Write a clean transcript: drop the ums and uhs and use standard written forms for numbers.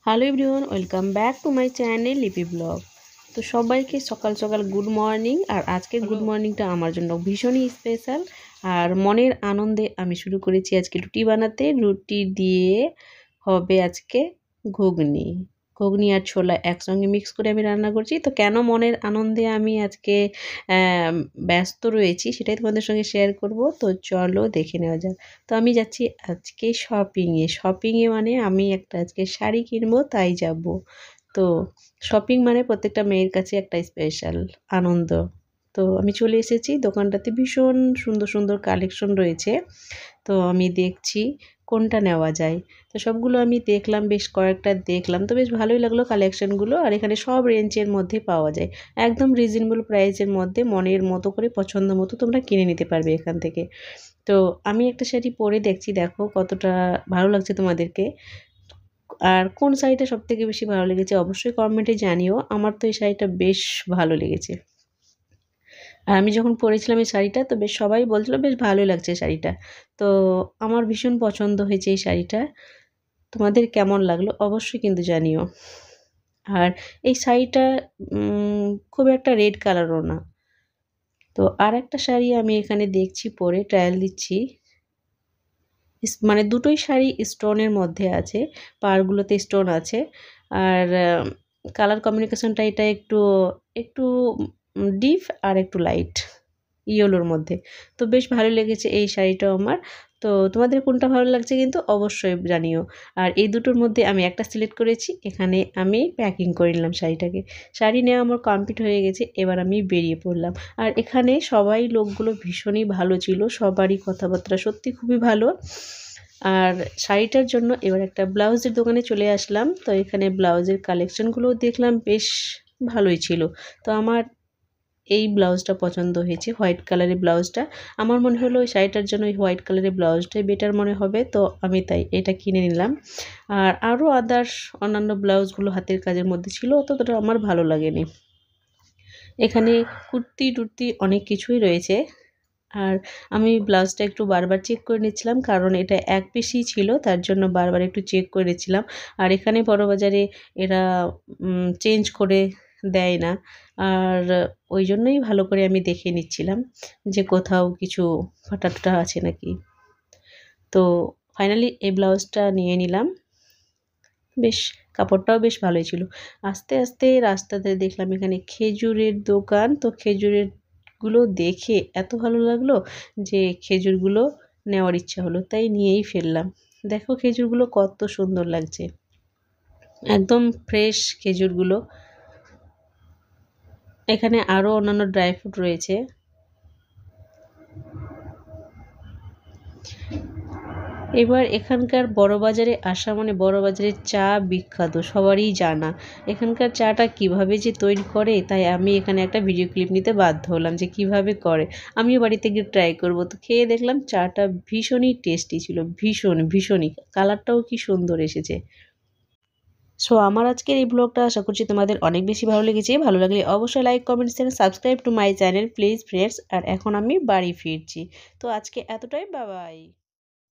Hello everyone, welcome back to my channel লিপি blog. তো সবাইকে সকাল সকাল গুড মর্নিং। আর আজকের গুড মর্নিংটা আমার জন্য ভীষণই স্পেশাল। আর মনের আনন্দে আমি শুরু করেছি আজকে রুটি বানাতে। রুটি দিয়ে হবে আজকে ঘুগনি। ঘুগনি আর ছোলা একসঙ্গে মিক্স করে আমি রান্না করছি। তো কেন মনের আনন্দে আমি আজকে ব্যস্ত রয়েছি সেটাই তোমাদের সঙ্গে শেয়ার করব। তো চলো দেখে নেওয়া যাক। তো আমি যাচ্ছি আজকে শপিংয়ে মানে আমি একটা আজকে শাড়ি কিনবো, তাই যাব। তো শপিং মানে প্রত্যেকটা মেয়ের কাছে একটা স্পেশাল আনন্দ। তো আমি চলে এসেছি দোকানটাতে, ভীষণ সুন্দর সুন্দর কালেকশন রয়েছে। তো আমি দেখছি কোনটা নেওয়া যায়। তো সবগুলো আমি দেখলাম, বেশ কয়েকটা দেখলাম, তো বেশ ভালোই লাগলো কালেকশনগুলো। আর এখানে সব রেঞ্জের মধ্যে পাওয়া যায়, একদম রিজনেবল প্রাইসের মধ্যে মনের মতো করে পছন্দ মতো তোমরা কিনে নিতে পারবে এখান থেকে। তো আমি একটা শাড়ি পরে দেখছি, দেখো কতটা ভালো লাগছে তোমাদেরকে। আর কোন শাড়িটা সবথেকে বেশি ভালো লেগেছে অবশ্যই কমেন্টে জানিও। আমার তো এই শাড়িটা বেশ ভালো লেগেছে। আর আমি যখন পরেছিলাম এই শাড়িটা, তো বেশ সবাই বলছিল বেশ ভালোই লাগছে শাড়িটা। তো আমার ভীষণ পছন্দ হয়েছে এই শাড়িটা। তোমাদের কেমন লাগলো অবশ্যই কিন্তু জানিও। আর এই শাড়িটা খুব একটা রেড কালারও না। তো আর একটা শাড়ি আমি এখানে দেখছি, পরে ট্রায়াল দিচ্ছি। মানে দুটোই শাড়ি স্টোনের মধ্যে আছে, পাড়গুলোতে স্টোন আছে। আর কালার কম্বিনেশনটা এটা একটু একটু ডিপ আর একটু লাইট ইয়েলোর মধ্যে। তো বেশ ভালো লেগেছে এই শাড়িটাও আমার। তো তোমাদের কোনটা ভালো লাগছে কিন্তু অবশ্যই জানিও। আর এই দুটোর মধ্যে আমি একটা সিলেক্ট করেছি, এখানে আমি প্যাকিং করে নিলাম শাড়িটাকে। শাড়ি নেওয়া আমার কমপ্লিট হয়ে গেছে, এবার আমি বেরিয়ে পড়লাম। আর এখানে সবাই লোকগুলো ভীষণই ভালো ছিল, সবারই কথাবার্তা সত্যি খুবই ভালো। আর শাড়িটার জন্য এবার একটা ব্লাউজের দোকানে চলে আসলাম। তো এখানে ব্লাউজের কালেকশনগুলোও দেখলাম, বেশ ভালোই ছিল। তো আমার এই ব্লাউজটা পছন্দ হয়েছে, হোয়াইট কালারের ব্লাউজটা। আমার মনে হলো ওই শাড়িটার জন্য ওই হোয়াইট কালারের ব্লাউজটাই বেটার মনে হবে, তো আমি তাই এটা কিনে নিলাম। আর আরও আদার্স অন্যান্য ব্লাউজগুলো হাতের কাজের মধ্যে ছিল, অতটা আমার ভালো লাগেনি। এখানে কুর্তি টুর্তি অনেক কিছুই রয়েছে। আর আমি ব্লাউজটা একটু বারবার চেক করে নিচ্ছিলাম, কারণ এটা এক পিসই ছিল, তার জন্য বারবার একটু চেক করে নিচ্ছিলাম। আর এখানে বড়বাজারে এরা চেঞ্জ করে দেয় না। আর ওই জন্যই ভালো করে আমি দেখে নিচ্ছিলাম যে কোথাও কিছু ফাটা টুটা আছে নাকি। তো ফাইনালি এই ব্লাউজটা নিয়ে নিলাম। বেশ কাপড়টাও বেশ ভালোই ছিল। আস্তে আস্তে রাস্তাতে দেখলাম এখানে খেজুরের দোকান। তো খেজুরেরগুলো দেখে এত ভালো লাগলো যে খেজুরগুলো নেওয়ার ইচ্ছা হলো, তাই নিয়েই ফেললাম। দেখো খেজুরগুলো কত সুন্দর লাগছে, একদম ফ্রেশ খেজুরগুলো। এখানে আরও অন্যান্য ড্রাই ফ্রুট রয়েছে। এবার এখানকার বড়বাজারে আসা মানে বড়বাজারের চা বিখ্যাত, সবারই জানা। এখানকার চাটা কিভাবে যে তৈরি করে, তাই আমি এখানে একটা ভিডিও ক্লিপ নিতে বাধ্য হলাম যে কিভাবে করে। আমিও বাড়িতে গিয়ে ট্রাই করব। তো খেয়ে দেখলাম চাটা ভীষণই টেস্টি ছিল, ভীষণই। কালারটাও কি সুন্দর এসেছে। সো আমার আজকের এই ব্লগটা আশা করছি তোমাদের অনেক বেশি ভালো লেগেছে। ভালো লাগলে অবশ্যই like, comment, share, subscribe to my channel please friends. আর এখন আমি বাড়ি ফিরছি। তো আজকে এতটাই, বাই বাই।